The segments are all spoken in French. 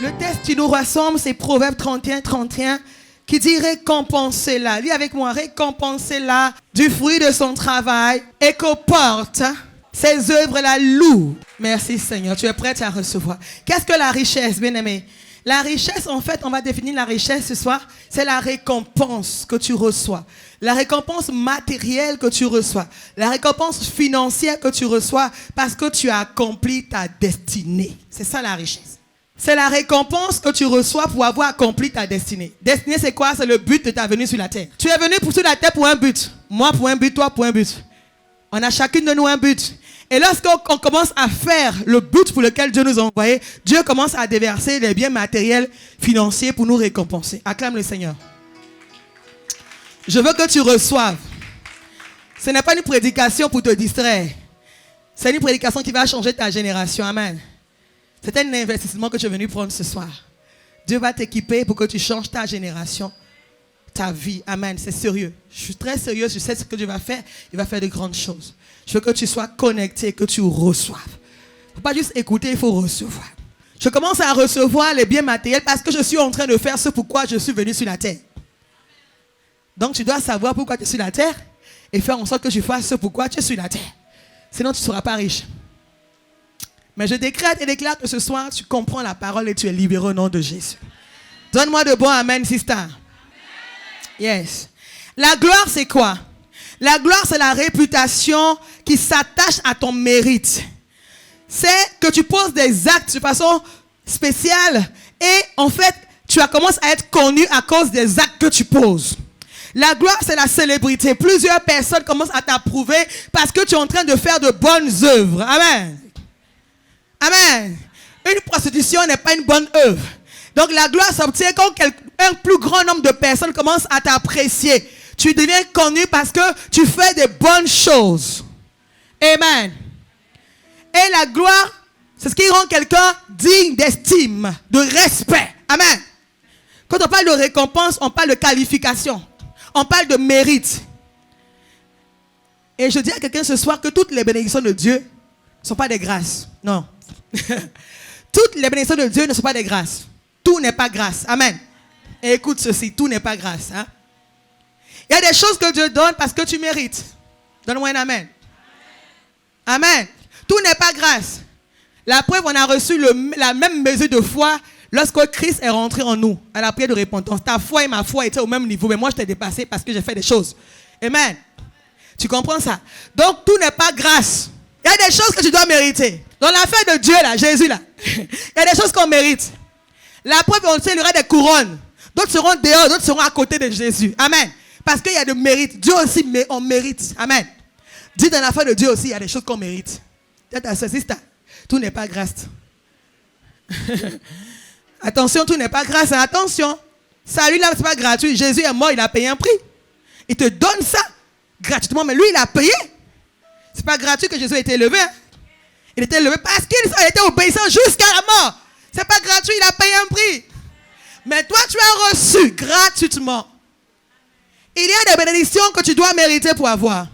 Le texte qui nous rassemble, c'est Proverbe 31, 31, qui dit récompensez-la. Lis avec moi, récompensez-la du fruit de son travail et qu'au porte ses œuvres la louent. Merci Seigneur, tu es prête à recevoir. Qu'est-ce que la richesse, bien-aimé? La richesse, en fait, on va définir la richesse ce soir, c'est la récompense que tu reçois. La récompense matérielle que tu reçois. La récompense financière que tu reçois parce que tu as accompli ta destinée. C'est ça la richesse. C'est la récompense que tu reçois pour avoir accompli ta destinée. Destinée, c'est quoi? C'est le but de ta venue sur la terre. Tu es venu sur la terre pour un but. Moi pour un but, toi pour un but. On a chacune de nous un but. Et lorsqu'on commence à faire le but pour lequel Dieu nous a envoyés, Dieu commence à déverser les biens matériels, financiers pour nous récompenser. Acclame le Seigneur. Je veux que tu reçoives. Ce n'est pas une prédication pour te distraire. C'est une prédication qui va changer ta génération. Amen. C'est un investissement que tu es venu prendre ce soir. Dieu va t'équiper pour que tu changes ta génération, ta vie. Amen. C'est sérieux. Je suis très sérieux. Je sais ce que Dieu va faire. Il va faire de grandes choses. Je veux que tu sois connecté, que tu reçoives. Il ne faut pas juste écouter, il faut recevoir. Je commence à recevoir les biens matériels parce que je suis en train de faire ce pourquoi je suis venu sur la terre. Donc tu dois savoir pourquoi tu es sur la terre et faire en sorte que tu fasses ce pourquoi tu es sur la terre. Sinon tu ne seras pas riche. Mais je décrète et déclare que ce soir, tu comprends la parole et tu es libéré au nom de Jésus. Donne-moi de bon amen, sister. Yes. La gloire, c'est quoi? La gloire, c'est la réputation qui s'attache à ton mérite. C'est que tu poses des actes de façon spéciale et en fait, tu commences à être connu à cause des actes que tu poses. La gloire, c'est la célébrité. Plusieurs personnes commencent à t'approuver parce que tu es en train de faire de bonnes œuvres. Amen. Amen. Une prostitution n'est pas une bonne œuvre. Donc la gloire s'obtient quand un plus grand nombre de personnes commencent à t'apprécier. Tu deviens connu parce que tu fais des bonnes choses. Amen. Et la gloire, c'est ce qui rend quelqu'un digne d'estime, de respect. Amen. Quand on parle de récompense, on parle de qualification. On parle de mérite. Et je dis à quelqu'un ce soir que toutes les bénédictions de Dieu ne sont pas des grâces. Non. Toutes les bénédictions de Dieu ne sont pas des grâces. Tout n'est pas grâce. Amen. Et écoute ceci, tout n'est pas grâce. Hein? Il y a des choses que Dieu donne parce que tu mérites. Donne-moi un amen. Amen. Tout n'est pas grâce. La preuve, on a reçu la même mesure de foi lorsque Christ est rentré en nous à la prière de repentance. Ta foi et ma foi étaient au même niveau, mais moi je t'ai dépassé parce que j'ai fait des choses. Amen. Tu comprends ça? Donc tout n'est pas grâce. Il y a des choses que tu dois mériter. Dans l'affaire de Dieu, là, Jésus, là, il y a des choses qu'on mérite. La preuve, on sait, il y aura des couronnes. D'autres seront dehors, d'autres seront à côté de Jésus. Amen. Parce qu'il y a de mérite. Dieu aussi, on mérite. Amen. Dis dans l'affaire de Dieu aussi, il y a des choses qu'on mérite. Tout n'est pas grâce. Attention, tout n'est pas grâce. Attention. Ça, lui, là, c'est pas gratuit. Jésus est mort, il a payé un prix. Il te donne ça gratuitement, mais lui, il a payé. C'est pas gratuit que Jésus a été élevé. Hein? Il était élevé parce qu'il a été obéissant jusqu'à la mort. C'est pas gratuit, il a payé un prix. Mais toi, tu as reçu gratuitement. Il y a des bénédictions que tu dois mériter pour avoir.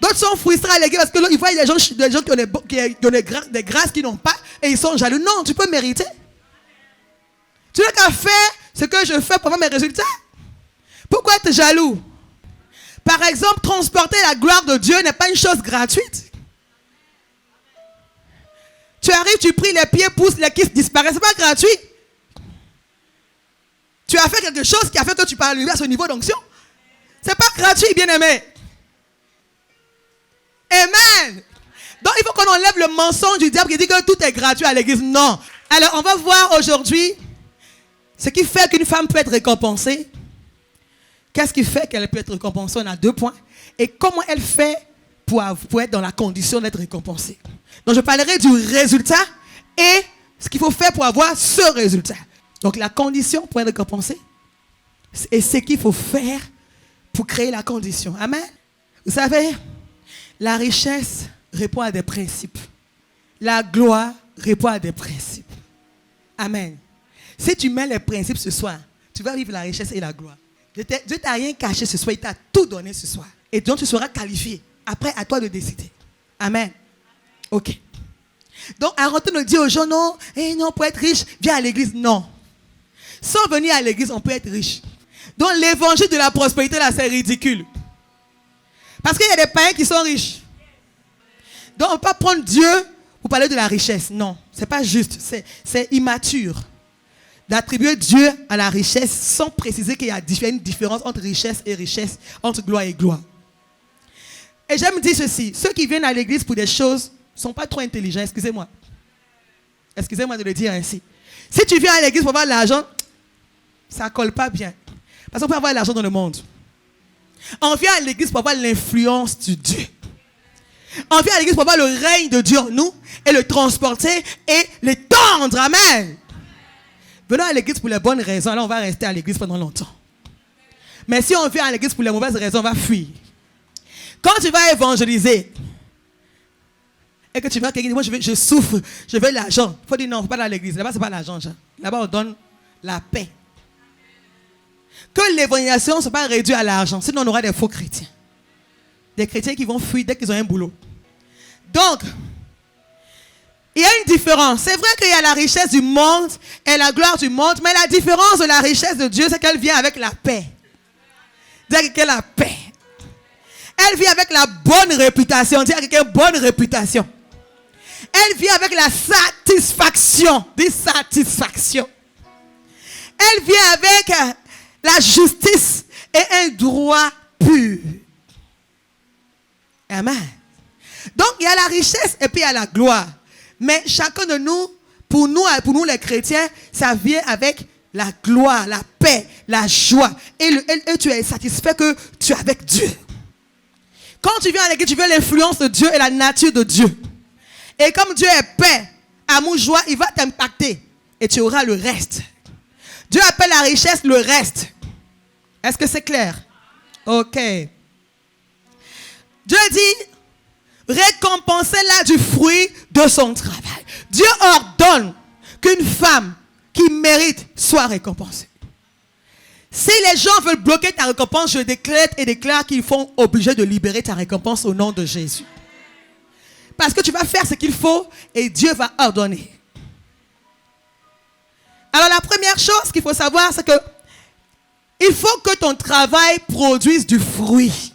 D'autres sont frustrés à l'église parce qu'ils voient des gens qui ont des grâces qu'ils n'ont pas et ils sont jaloux. Non, tu peux mériter. Tu n'as qu'à faire ce que je fais pour avoir mes résultats. Pourquoi être jaloux? Par exemple, transporter la gloire de Dieu n'est pas une chose gratuite. Tu arrives, tu pries, les pieds poussent, les kystes disparaissent. Ce n'est pas gratuit. Tu as fait quelque chose qui a fait que tu peux arriver à ce niveau d'onction. Ce n'est pas gratuit, bien-aimé. Amen. Donc, il faut qu'on enlève le mensonge du diable qui dit que tout est gratuit à l'église. Non. Alors, on va voir aujourd'hui ce qui fait qu'une femme peut être récompensée. Qu'est-ce qui fait qu'elle peut être récompensée? On a 2 points. Et comment elle fait pour être dans la condition d'être récompensée. Donc, je parlerai du résultat et ce qu'il faut faire pour avoir ce résultat. Donc, la condition pour être récompensé et ce qu'il faut faire pour créer la condition. Amen. Vous savez, la richesse répond à des principes. La gloire répond à des principes. Amen. Si tu mets les principes ce soir, tu vas vivre la richesse et la gloire. Dieu ne t'a rien caché ce soir, il t'a tout donné ce soir. Et donc tu seras qualifié. Après, à toi de décider. Amen. Ok. Donc, arrêtez de dire aux gens, non, non, pour être riche, viens à l'église. Non. Sans venir à l'église, on peut être riche. Donc, l'évangile de la prospérité, là, c'est ridicule. Parce qu'il y a des païens qui sont riches. Donc, on ne peut pas prendre Dieu pour parler de la richesse. Non, ce n'est pas juste. C'est immature d'attribuer Dieu à la richesse sans préciser qu'il y a une différence entre richesse et richesse, entre gloire et gloire. Et j'aime dire ceci, ceux qui viennent à l'église pour des choses ne sont pas trop intelligents, excusez-moi. Excusez-moi de le dire ainsi. Si tu viens à l'église pour avoir de l'argent, ça ne colle pas bien. Parce qu'on peut avoir de l'argent dans le monde. On vient à l'église pour avoir l'influence de Dieu. On vient à l'église pour avoir le règne de Dieu en nous et le transporter et l'étendre. Amen. Venons à l'église pour les bonnes raisons, alors on va rester à l'église pendant longtemps. Mais si on vient à l'église pour les mauvaises raisons, on va fuir. Quand tu vas évangéliser et que tu vas quelqu'un dit, moi je souffre, je veux l'argent. Il faut dire non, il ne faut pas aller à l'église. Là-bas, ce n'est pas l'argent. Là-bas, on donne la paix. Que l'évangélisation ne soit pas réduite à l'argent, sinon on aura des faux chrétiens. Des chrétiens qui vont fuir dès qu'ils ont un boulot. Donc, il y a une différence. C'est vrai qu'il y a la richesse du monde et la gloire du monde, mais la différence de la richesse de Dieu, c'est qu'elle vient avec la paix. Dis à quelqu'un la paix. Elle vient avec la bonne réputation. Dis à quelqu'un bonne réputation. Elle vient avec la satisfaction. Dis satisfaction. Elle vient avec la justice et un droit pur. Amen. Donc, il y a la richesse et puis il y a la gloire. Mais chacun de nous, pour nous les chrétiens, ça vient avec la gloire, la paix, la joie. Et tu es satisfait que tu es avec Dieu. Quand tu viens à l'église, tu veux l'influence de Dieu et la nature de Dieu. Et comme Dieu est paix, amour, joie, il va t'impacter. Et tu auras le reste. Dieu appelle la richesse le reste. Est-ce que c'est clair? Ok. Dieu dit, récompensez-la du fruit de son travail. Dieu ordonne qu'une femme qui mérite soit récompensée. Si les gens veulent bloquer ta récompense, je déclare qu'ils sont obligés de libérer ta récompense au nom de Jésus. Parce que tu vas faire ce qu'il faut et Dieu va ordonner. Alors la première chose qu'il faut savoir, c'est que il faut que ton travail produise du fruit.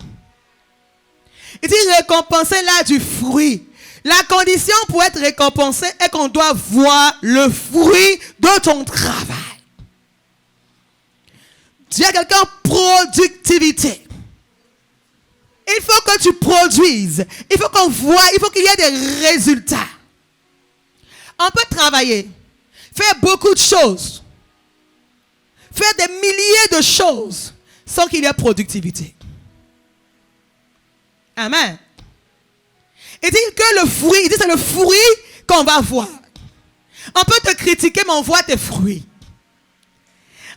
Il dit récompenser-la du fruit. La condition pour être récompensé est qu'on doit voir le fruit de ton travail. Dis à quelqu'un productivité. Il faut que tu produises. Il faut qu'on voit, il faut qu'il y ait des résultats. On peut travailler, faire beaucoup de choses, faire des milliers de choses sans qu'il y ait productivité. Amen. Il dit que le fruit, il dit c'est le fruit qu'on va voir. On peut te critiquer, mais on voit tes fruits.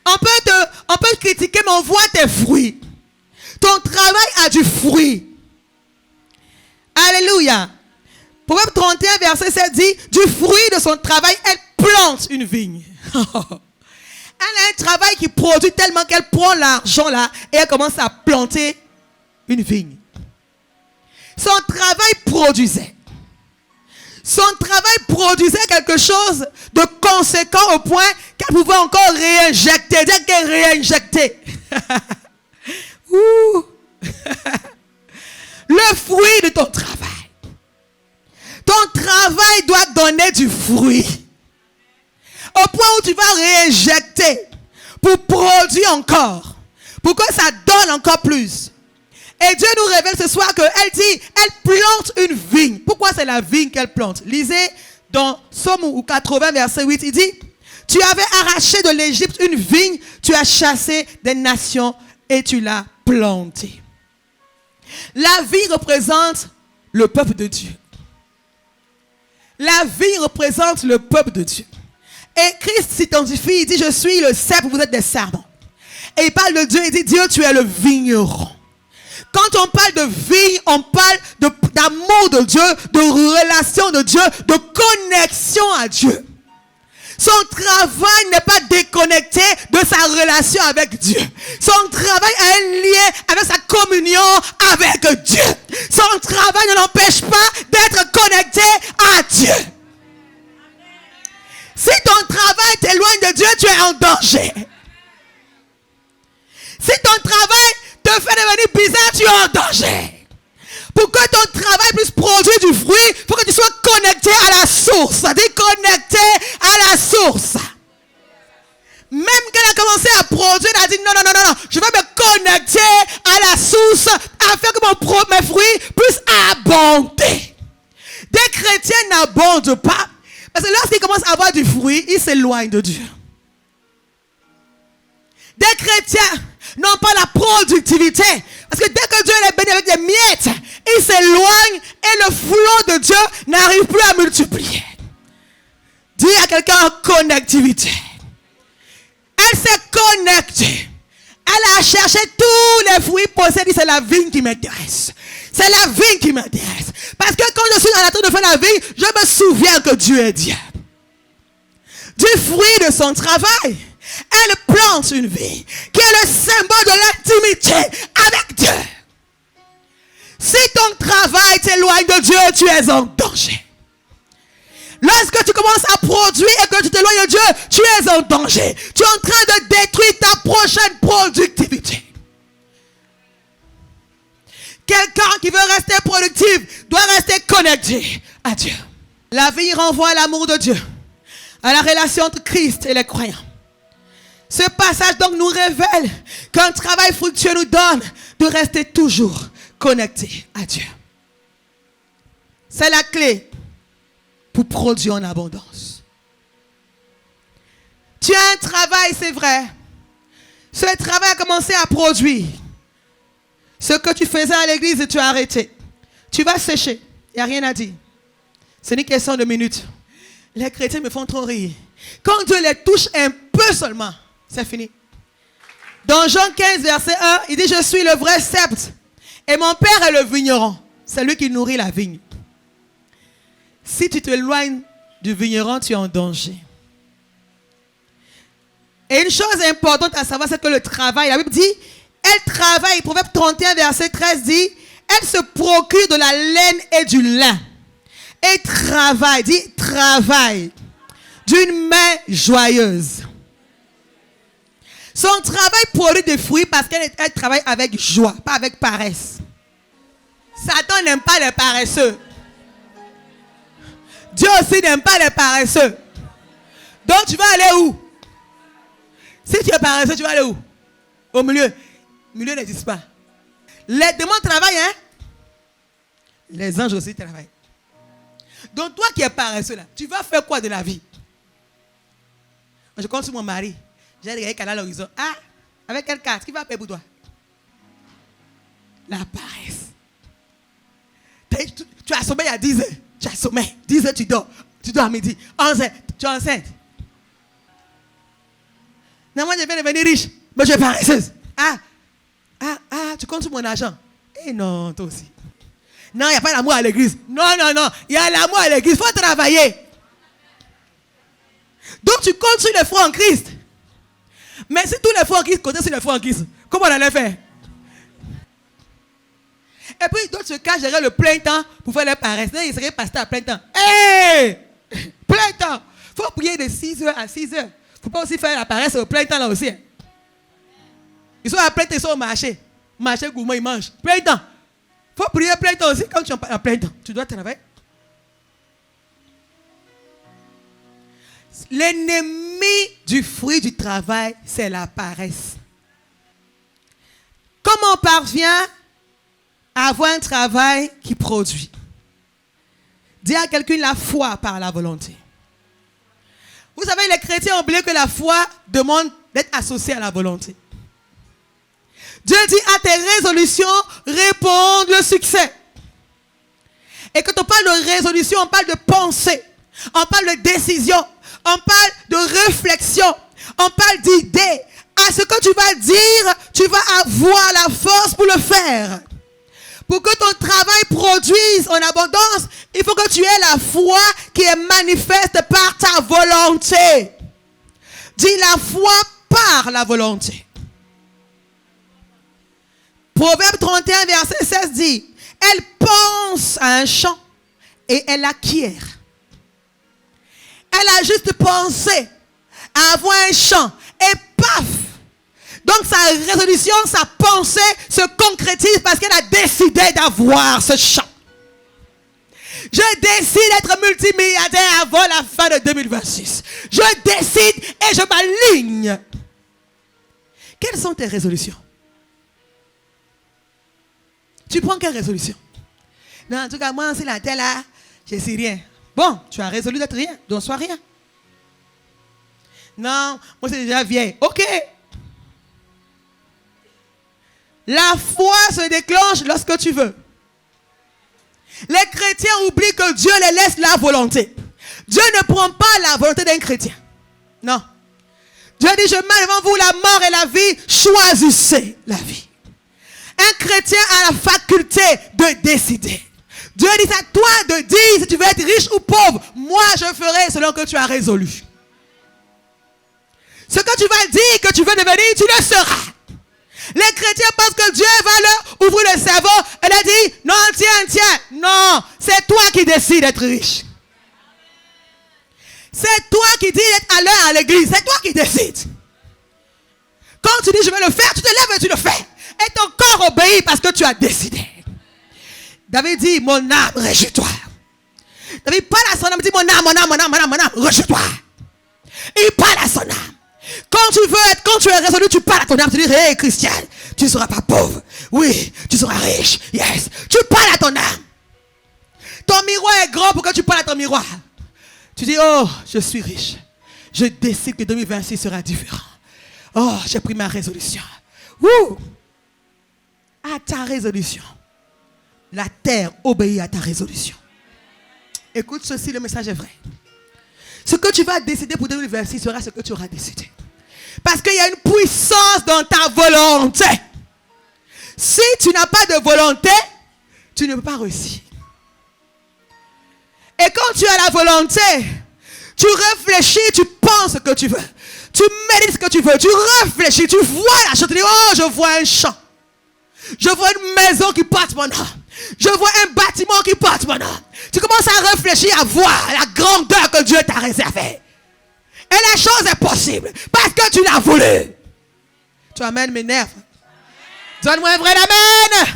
On peut critiquer, mais on voit tes fruits. Ton travail a du fruit. Alléluia. Proverbe 31, verset 7 dit, du fruit de son travail, elle plante une vigne. Elle a un travail qui produit tellement qu'elle prend l'argent là et elle commence à planter une vigne. Son travail produisait. Son travail produisait quelque chose de conséquent au point qu'elle pouvait encore réinjecter. Dire qu'elle réinjectait. Le fruit de ton travail. Ton travail doit donner du fruit. Au point où tu vas réinjecter pour produire encore. Pour que ça donne encore plus. Et Dieu nous révèle ce soir qu'elle dit, elle plante une vigne. Pourquoi c'est la vigne qu'elle plante? Lisez dans Psaume 80, verset 8, il dit, tu avais arraché de l'Égypte une vigne, tu as chassé des nations et tu l'as plantée. La vigne représente le peuple de Dieu. La vigne représente le peuple de Dieu. Et Christ s'identifie, il dit, je suis le cep, vous êtes des serpents. Et il parle de Dieu, il dit, Dieu, tu es le vigneron. Quand on parle de vigne, on parle d'amour de Dieu, de relation de Dieu, de connexion à Dieu. Son travail n'est pas déconnecté de sa relation avec Dieu. Son travail a un lien avec sa communion avec Dieu. Son travail ne l'empêche pas d'être connecté à Dieu. en danger. Si ton travail te fait devenir bizarre, tu es en danger. Pour que ton travail puisse produire du fruit, il faut que tu sois connecté à la source. C'est-à-dire connecté à la source. Même quand elle a commencé à produire, elle a dit non, je vais me connecter à la source afin que mes fruits puissent abonder. Des chrétiens n'abondent pas parce que lorsqu'ils commencent à avoir du fruit, ils s'éloignent de Dieu. Des chrétiens n'ont pas la productivité parce que dès que Dieu les bénit avec des miettes, ils s'éloignent et le flot de Dieu n'arrive plus à multiplier. Dis à quelqu'un en connectivité. Elle s'est connectée. Elle a cherché tous les fruits possibles. C'est la vigne qui m'intéresse. C'est la vigne qui m'intéresse. Parce que quand je suis en train de faire la vigne, je me souviens que Dieu est Dieu. Du fruit de son travail, elle plante une vigne qui est le symbole de l'intimité avec Dieu. Si ton travail t'éloigne de Dieu, tu es en danger. Lorsque tu commences à produire et que tu t'éloignes de Dieu, tu es en danger. Tu es en train de détruire ta prochaine productivité. Quelqu'un qui veut rester productif doit rester connecté à Dieu. La vie renvoie à l'amour de Dieu, à la relation entre Christ et les croyants. Ce passage donc nous révèle qu'un travail fructueux nous donne de rester toujours connecté à Dieu. C'est la clé pour produire en abondance. Tu as un travail, c'est vrai. Ce travail a commencé à produire. Ce que tu faisais à l'église, tu as arrêté. Tu vas sécher. Il n'y a rien à dire. C'est une question de minutes. Les chrétiens me font trop rire. Quand Dieu les touche un peu seulement, c'est fini. Dans Jean 15, verset 1, il dit, je suis le vrai sceptre. Et mon père est le vigneron. C'est lui qui nourrit la vigne. Si tu t'éloignes du vigneron, tu es en danger. Et une chose importante à savoir, c'est que le travail, la Bible dit, elle travaille, Proverbe 31, verset 13 dit, elle se procure de la laine et du lin. Et travaille, dit travaille, d'une main joyeuse. Son travail produit des fruits parce qu'elle travaille avec joie, pas avec paresse. Satan n'aime pas les paresseux. Dieu aussi n'aime pas les paresseux. Donc tu vas aller où? Si tu es paresseux, tu vas aller où? Au milieu. Le milieu n'existe pas. Les démons travaillent, hein? Les anges aussi travaillent. Donc toi qui es paresseux là, tu vas faire quoi de la vie? Je compte sur mon mari. J'ai regardé Canal Horizon. Ah, avec quelle carte? Qui va payer pour toi? La paresse. Tu as sommeil à 10 heures. Tu as sommeil. 10 heures, tu dors. Tu dors à midi. 11 heures, tu es enceinte. Non, moi, je vais devenir riche. Mais je suis paresseuse. Tu comptes sur mon argent. Eh non, toi aussi. Non, il n'y a pas l'amour à l'église. Non. Il y a l'amour à l'église. Il faut travailler. Donc, tu comptes sur les foi en Christ. Mais si tous les foi en Christ comptaient sur les foi en Christ, comment on allait faire? Et puis, d'autres se cachent derrière le plein temps pour faire les paresses. Ils seraient pasteur à plein temps. Hey! Plein temps. Il faut prier de 6 heures à 6 heures. Il ne faut pas aussi faire la paresse au plein temps là aussi. Ils sont à plein temps, ils sont au marché. Marché gourmand, ils mangent. Plein temps. Il faut prier plein temps aussi quand tu es à plein temps. Tu dois travailler. L'ennemi du fruit du travail, c'est la paresse. Comment on parvient à avoir un travail qui produit? Dis à quelqu'un la foi par la volonté. Vous savez, les chrétiens ont oublié que la foi demande d'être associée à la volonté. Dieu dit à tes résolutions, répondent le succès. Et quand on parle de résolution, on parle de pensée, on parle de décision, on parle de réflexion, on parle d'idée. À ce que tu vas dire, tu vas avoir la force pour le faire. Pour que ton travail produise en abondance, il faut que tu aies la foi qui est manifeste par ta volonté. Dis la foi par la volonté. Proverbe 31, verset 16 dit, elle pense à un champ et elle acquiert. Elle a juste pensé. avoir un champ. Et paf! Donc sa résolution, sa pensée se concrétise parce qu'elle a décidé d'avoir ce champ. Je décide d'être multimilliardaire avant la fin de 2026. Je décide et je m'aligne. Quelles sont tes résolutions? Tu prends quelle résolution? Non, en tout cas, moi, c'est la telle là, je ne sais rien. Bon, tu as résolu d'être rien, donc sois rien. Non, moi, c'est déjà vieille. Ok. La foi se déclenche lorsque tu veux. Les chrétiens oublient que Dieu les laisse la volonté. Dieu ne prend pas la volonté d'un chrétien. Non. Dieu dit, je mets devant vous la mort et la vie, choisissez la vie. Un chrétien a la faculté de décider. Dieu dit à toi de dire si tu veux être riche ou pauvre. Moi, je ferai selon que tu as résolu. Ce que tu vas dire que tu veux devenir, tu le seras. Les chrétiens pensent que Dieu va leur ouvrir le cerveau et leur dire, non, tiens. Non, c'est toi qui décides d'être riche. C'est toi qui dis d'être à l'heure à l'église. C'est toi qui décides. Quand tu dis je vais le faire, tu te lèves et tu le fais. Et ton corps obéit parce que tu as décidé. David dit, mon âme, réjouis-toi. David parle à son âme, dit, mon âme, réjouis-toi. Il parle à son âme. Quand tu es résolu, tu parles à ton âme, tu dis, hey Christian, tu ne seras pas pauvre. Oui, tu seras riche. Yes. Tu parles à ton âme. Ton miroir est grand pour que tu parles à ton miroir. Tu dis, oh, je suis riche. Je décide que 2026 sera différent. Oh, j'ai pris ma résolution. Wouh! À ta résolution. La terre obéit à ta résolution. Écoute ceci, le message est vrai. Ce que tu vas décider pour 2026 sera ce que tu auras décidé. Parce qu'il y a une puissance dans ta volonté. Si tu n'as pas de volonté, tu ne peux pas réussir. Et quand tu as la volonté, tu réfléchis, tu penses ce que tu veux. Tu médites ce que tu veux. Tu réfléchis, tu vois la chose. Tu dis, oh, je vois un champ. Je vois une maison qui porte mon nom. Je vois un bâtiment qui porte mon nom. Tu commences à réfléchir, à voir la grandeur que Dieu t'a réservée. Et la chose est possible. Parce que tu l'as voulu. Tu amènes mes nerfs. Donne-moi un vrai amen.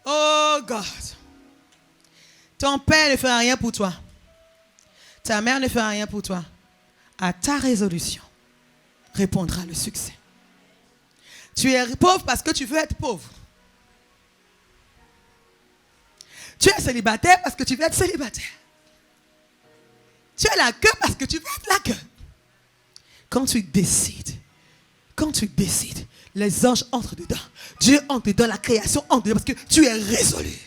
Oh God. Ton père ne fera rien pour toi. Ta mère ne fera rien pour toi. À ta résolution répondra le succès. Tu es pauvre parce que tu veux être pauvre. Tu es célibataire parce que tu veux être célibataire. Tu as la queue parce que tu veux être la queue. Quand tu décides, les anges entrent dedans. Dieu entre dedans, la création entre dedans parce que tu es résolu.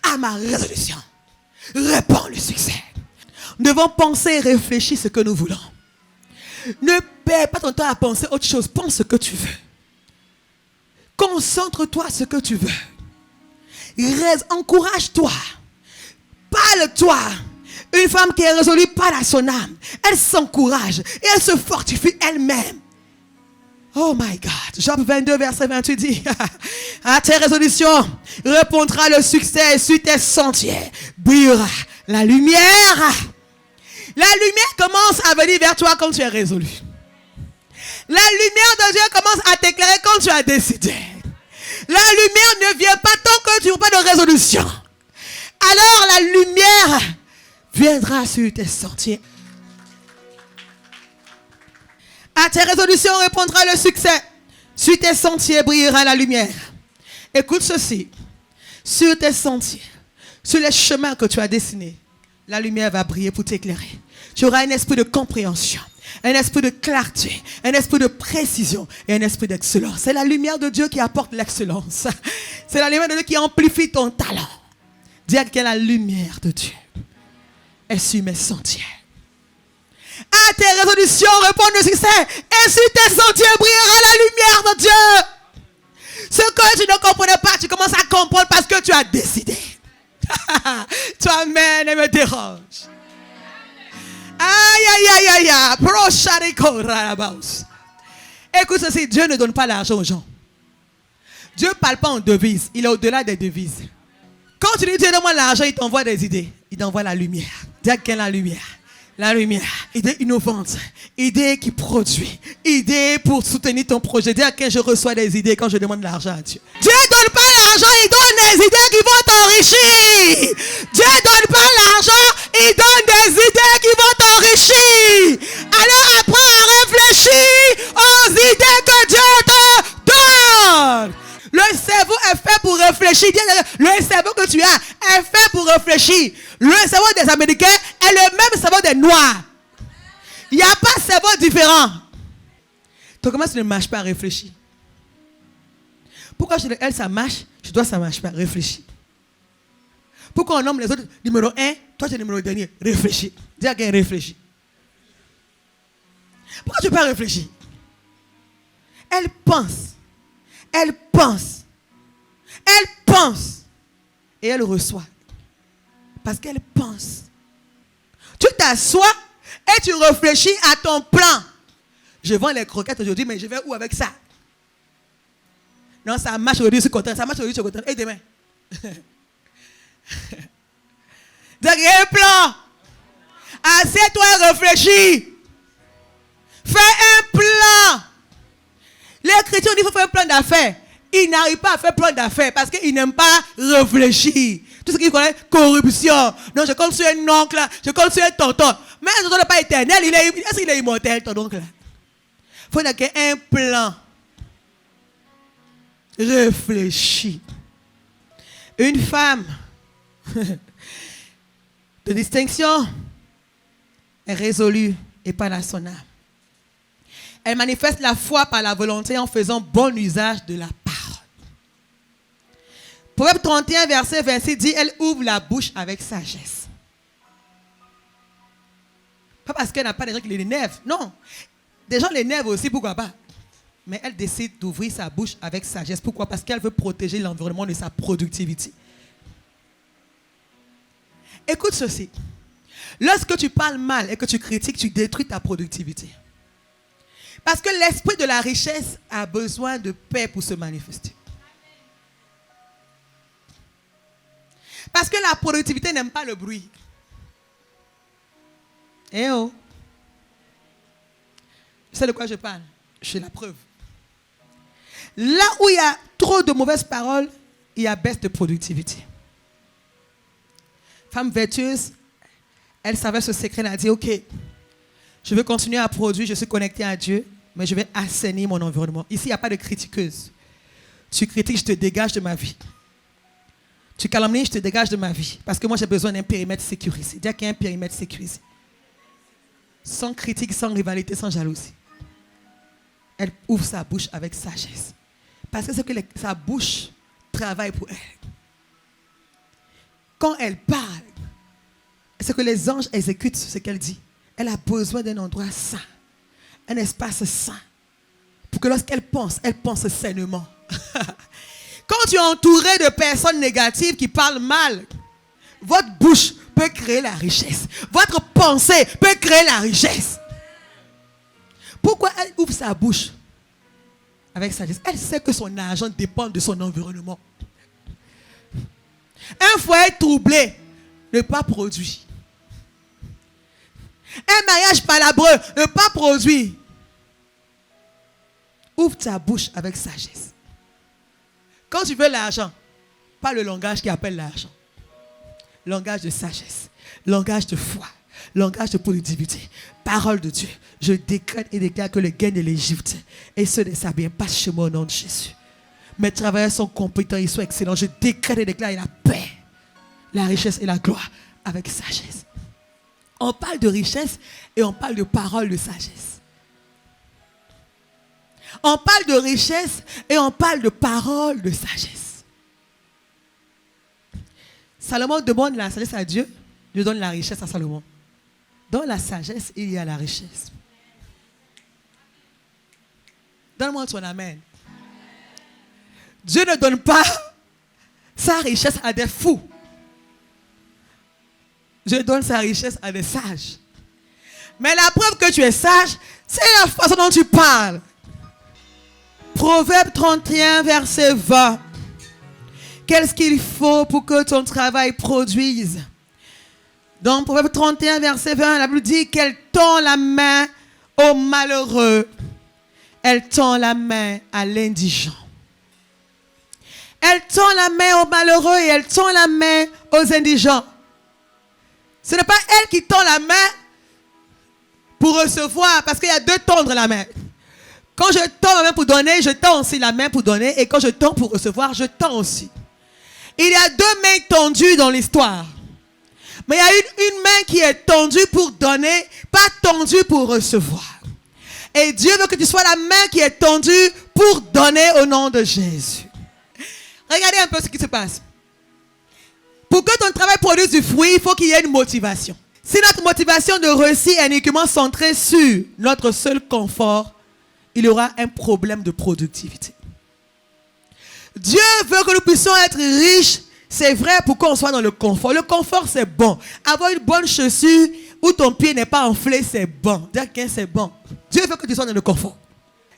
À ma résolution, répond le succès. Nous devons penser et réfléchir ce que nous voulons. Ne perds pas ton temps à penser autre chose. Pense ce que tu veux. Concentre-toi sur ce que tu veux. Encourage-toi. Parle-toi. Une femme qui est résolue parle à son âme. Elle s'encourage et elle se fortifie elle-même. Oh my God. Job 22, verset 28 dit, à tes résolutions répondra le succès et sur tes sentiers brillera la lumière. La lumière commence à venir vers toi quand tu es résolu. La lumière de Dieu commence à t'éclairer quand tu as décidé. La lumière ne vient pas tant que tu n'as pas de résolution. Alors la lumière viendra sur tes sentiers. À tes résolutions répondra le succès. Sur tes sentiers brillera la lumière. Écoute ceci. Sur tes sentiers, sur les chemins que tu as dessinés, la lumière va briller pour t'éclairer. Tu auras un esprit de compréhension, un esprit de clarté, un esprit de précision et un esprit d'excellence. C'est la lumière de Dieu qui apporte l'excellence. C'est la lumière de Dieu qui amplifie ton talent. Dis à quelqu'un, la lumière de Dieu est sur mes sentiers. À tes résolutions répondre le succès. Et sur tes sentiers brillera la lumière de Dieu. Ce que tu ne comprenais pas, tu commences à comprendre parce que tu as décidé. Toi-même me dérange. Aïe. Écoute ceci, Dieu ne donne pas l'argent aux gens. Dieu ne parle pas en devises. Il est au-delà des devises. Quand tu dis Dieu donne-moi l'argent, il t'envoie des idées. Il t'envoie la lumière. Dis à quelqu'un la lumière. La lumière, idée innovante, idée qui produit, idée pour soutenir ton projet. Dis à qui je reçois des idées quand je demande l'argent à Dieu. Dieu ne donne pas l'argent, il donne des idées qui vont t'enrichir. Dieu ne donne pas l'argent, il donne des idées qui vont t'enrichir. Alors apprends à réfléchir aux idées que Dieu te donne. Le cerveau est fait pour réfléchir. Le cerveau que tu as est fait pour réfléchir. Le cerveau des Américains est le même cerveau des Noirs. Il n'y a pas de cerveau différent. Donc comment tu ne marches pas à réfléchir? Pourquoi elle, ça marche, je dois, ça ne marche pas, réfléchir. Pourquoi on nomme les autres numéro 1, toi tu es numéro dernier, réfléchis. Dis à quelqu'un, réfléchis. Pourquoi tu ne peux pas réfléchir? Elle pense. Elle pense. Elle pense. Et elle reçoit. Parce qu'elle pense. Tu t'assois et tu réfléchis à ton plan. Je vends les croquettes aujourd'hui, mais je vais où avec ça? Non, ça marche aujourd'hui, je suis content. Ça marche aujourd'hui, je suis content. Et demain? Derrière le plan. Assieds-toi et réfléchis. Fais un plan. Les chrétiens disent qu'il faut faire un plan d'affaires. Ils n'arrivent pas à faire un plan d'affaires parce qu'ils n'aiment pas réfléchir. Tout ce qu'ils connaissent, corruption. Non, je compte sur un oncle, je compte sur un tonton. Mais un tonton n'est pas éternel, est-ce qu'il est immortel, ton oncle? Il faut qu'il y ait un plan. Réfléchis. Une femme de distinction est résolue et parle à son âme. Elle manifeste la foi par la volonté en faisant bon usage de la parole. Proverbe 31, verset 26 dit, elle ouvre la bouche avec sagesse. Pas parce qu'elle n'a pas des gens qui l'énervent, non. Des gens l'énervent aussi, pourquoi pas. Mais elle décide d'ouvrir sa bouche avec sagesse. Pourquoi? Parce qu'elle veut protéger l'environnement de sa productivité. Écoute ceci. Lorsque tu parles mal et que tu critiques, tu détruis ta productivité. Parce que l'esprit de la richesse a besoin de paix pour se manifester. Parce que la productivité n'aime pas le bruit. Eh oh. Tu sais de quoi je parle? J'ai la preuve. Là où il y a trop de mauvaises paroles, il y a baisse de productivité. Femme vertueuse, elle savait ce secret, elle a dit, ok, je veux continuer à produire, je suis connectée à Dieu, mais je vais assainir mon environnement. Ici, il n'y a pas de critiqueuse. Tu critiques, je te dégage de ma vie. Tu calomnies, je te dégage de ma vie. Parce que moi, j'ai besoin d'un périmètre sécurisé. Dire qu'il y a un périmètre sécurisé. Sans critique, sans rivalité, sans jalousie. Elle ouvre sa bouche avec sagesse. Parce que c'est que sa bouche travaille pour elle. Quand elle parle, c'est que les anges exécutent ce qu'elle dit. Elle a besoin d'un endroit sain. Un espace sain. Pour que lorsqu'elle pense sainement. Quand tu es entouré de personnes négatives qui parlent mal, votre bouche peut créer la richesse. Votre pensée peut créer la richesse. Pourquoi elle ouvre sa bouche avec sagesse? Elle sait que son argent dépend de son environnement. Un foyer troublé ne pas produire. Un mariage palabreux ne pas produire. Ouvre ta bouche avec sagesse. Quand tu veux l'argent, pas le langage qui appelle l'argent. Langage de sagesse, langage de foi, langage de productivité, parole de Dieu. Je décrète et déclare que le gain de l'Égypte et ceux de Sabiens passent chez moi au nom de Jésus. Mes travailleurs sont compétents, ils sont excellents. Je décrète et déclare la paix, la richesse et la gloire avec sagesse. On parle de richesse et on parle de parole de sagesse. On parle de richesse et on parle de parole de sagesse. Salomon demande la sagesse à Dieu, Dieu donne la richesse à Salomon. Dans la sagesse, il y a la richesse. Donne-moi ton amen. Dieu ne donne pas sa richesse à des fous. Dieu donne sa richesse à des sages. Mais la preuve que tu es sage, c'est la façon dont tu parles. Proverbe 31, verset 20. Qu'est-ce qu'il faut pour que ton travail produise? Dans Proverbe 31, verset 20, la Bible dit qu'elle tend la main aux malheureux. Elle tend la main à l'indigent. Elle tend la main aux malheureux et elle tend la main aux indigents. Ce n'est pas elle qui tend la main pour recevoir, parce qu'il y a deux tendre la main. Quand je tends la main pour donner, je tends aussi la main pour donner. Et quand je tends pour recevoir, je tends aussi. Il y a deux mains tendues dans l'histoire. Mais il y a une main qui est tendue pour donner, pas tendue pour recevoir. Et Dieu veut que tu sois la main qui est tendue pour donner au nom de Jésus. Regardez un peu ce qui se passe. Pour que ton travail produise du fruit, il faut qu'il y ait une motivation. Si notre motivation de réussite est uniquement centrée sur notre seul confort, il y aura un problème de productivité. Dieu veut que nous puissions être riches. C'est vrai pour qu'on soit dans le confort. Le confort, c'est bon. Avoir une bonne chaussure où ton pied n'est pas enflé, c'est bon. Dire que c'est bon. Dieu veut que tu sois dans le confort.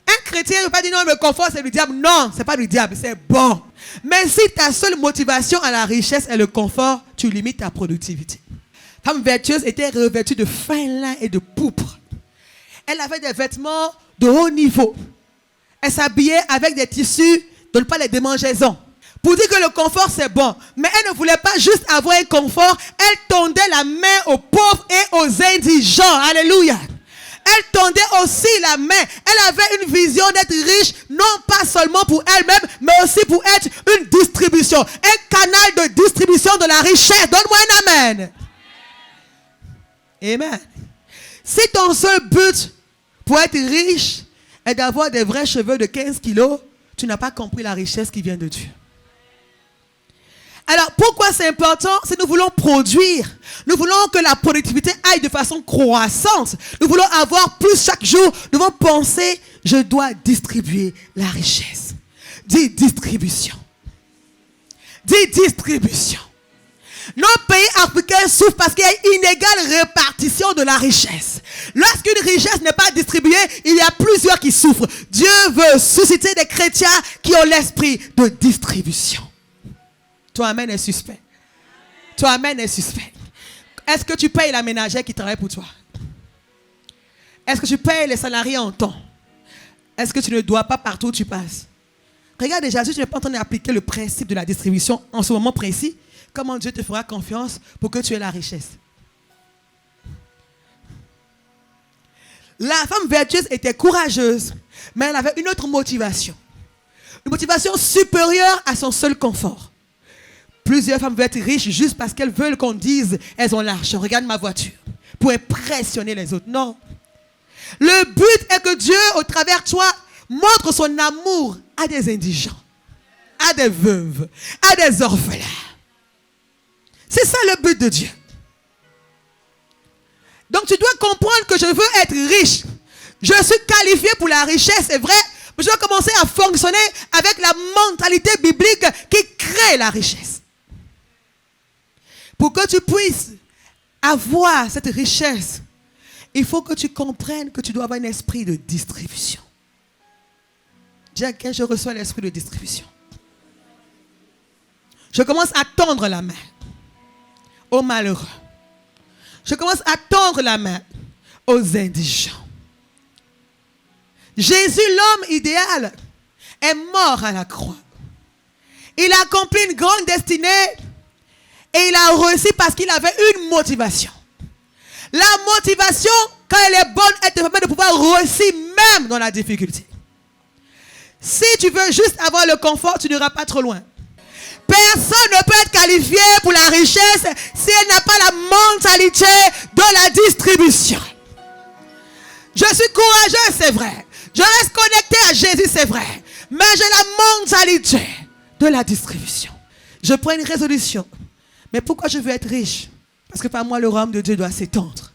Un chrétien ne veut pas dire non, le confort, c'est du diable. Non, ce n'est pas du diable, c'est bon. Mais si ta seule motivation à la richesse est le confort, tu limites ta productivité. Femme vertueuse était revêtue de fin lin et de pourpre. Elle avait des vêtements de haut niveau. Elle s'habillait avec des tissus, donne pas les démangeaisons. Pour dire que le confort c'est bon. Mais elle ne voulait pas juste avoir un confort. Elle tendait la main aux pauvres et aux indigents. Alléluia. Elle tendait aussi la main. Elle avait une vision d'être riche, non pas seulement pour elle-même, mais aussi pour être une distribution. Un canal de distribution de la richesse. Donne-moi un amen. Amen. Si ton seul but pour être riche est d'avoir des vrais cheveux de 15 kilos, tu n'as pas compris la richesse qui vient de Dieu. Alors, pourquoi c'est important? Si nous voulons produire, nous voulons que la productivité aille de façon croissante, nous voulons avoir plus chaque jour, nous devons penser, je dois distribuer la richesse. Dis distribution. Dis distribution. Nos pays africains souffrent parce qu'il y a une inégale répartition de la richesse. Lorsqu'une richesse n'est pas distribuée, il y a plusieurs qui souffrent. Dieu veut susciter des chrétiens qui ont l'esprit de distribution. Toi, amen, est suspect. Toi, amen, est suspect. Est-ce que tu payes la ménagère qui travaille pour toi? Est-ce que tu payes les salariés en temps? Est-ce que tu ne dois pas partout où tu passes? Regarde déjà, si tu n'es pas en train d'appliquer le principe de la distribution en ce moment précis, comment Dieu te fera confiance pour que tu aies la richesse? La femme vertueuse était courageuse, mais elle avait une autre motivation. Une motivation supérieure à son seul confort. Plusieurs femmes veulent être riches juste parce qu'elles veulent qu'on dise elles ont l'argent. Regarde ma voiture. Pour impressionner les autres. Non. Le but est que Dieu, au travers de toi, montre son amour à des indigents, à des veuves, à des orphelins. C'est ça le but de Dieu. Donc tu dois comprendre que je veux être riche. Je suis qualifié pour la richesse, c'est vrai. Mais je dois commencer à fonctionner avec la mentalité biblique qui crée la richesse. Pour que tu puisses avoir cette richesse, il faut que tu comprennes que tu dois avoir un esprit de distribution. Dis à quelqu'un, je reçois l'esprit de distribution. Je commence à tendre la main aux malheureux. Je commence à tendre la main aux indigents. Jésus, l'homme idéal, est mort à la croix. Il a accompli une grande destinée et il a réussi parce qu'il avait une motivation. La motivation, quand elle est bonne, elle te permet de pouvoir réussir même dans la difficulté. Si tu veux juste avoir le confort, tu n'iras pas trop loin. Personne ne peut être qualifié pour la richesse si elle n'a pas la mentalité de la distribution. Je suis courageux, c'est vrai. Je reste connecté à Jésus, c'est vrai. Mais j'ai la mentalité de la distribution. Je prends une résolution. Mais pourquoi je veux être riche? Parce que par moi, le royaume de Dieu doit s'étendre.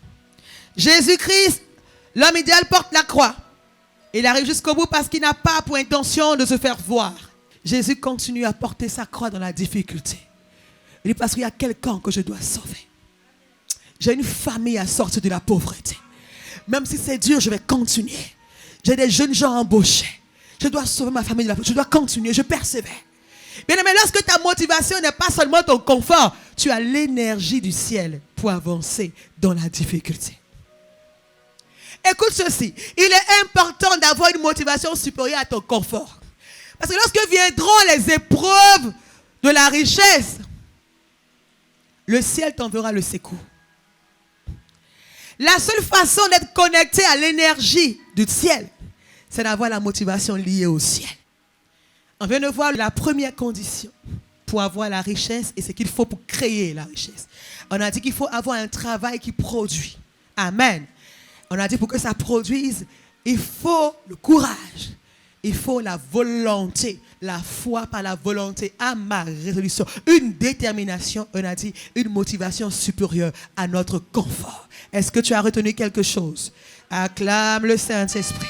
Jésus-Christ, l'homme idéal, porte la croix. Il arrive jusqu'au bout parce qu'il n'a pas pour intention de se faire voir. Jésus continue à porter sa croix dans la difficulté. Il dit parce qu'il y a quelqu'un que je dois sauver. J'ai une famille à sortir de la pauvreté. Même si c'est dur, je vais continuer. J'ai des jeunes gens embauchés. Je dois sauver ma famille de la pauvreté. Je dois continuer, je persévère. Bien aimé, lorsque ta motivation n'est pas seulement ton confort, tu as l'énergie du ciel pour avancer dans la difficulté. Écoute ceci, il est important d'avoir une motivation supérieure à ton confort. Parce que lorsque viendront les épreuves de la richesse, le ciel t'enverra le secours. La seule façon d'être connecté à l'énergie du ciel, c'est d'avoir la motivation liée au ciel. On vient de voir la première condition pour avoir la richesse et ce qu'il faut pour créer la richesse. On a dit qu'il faut avoir un travail qui produit. Amen. On a dit pour que ça produise, il faut le courage. Il faut la volonté, la foi par la volonté à ma résolution. Une détermination, on a dit, une motivation supérieure à notre confort. Est-ce que tu as retenu quelque chose? Acclame le Saint-Esprit.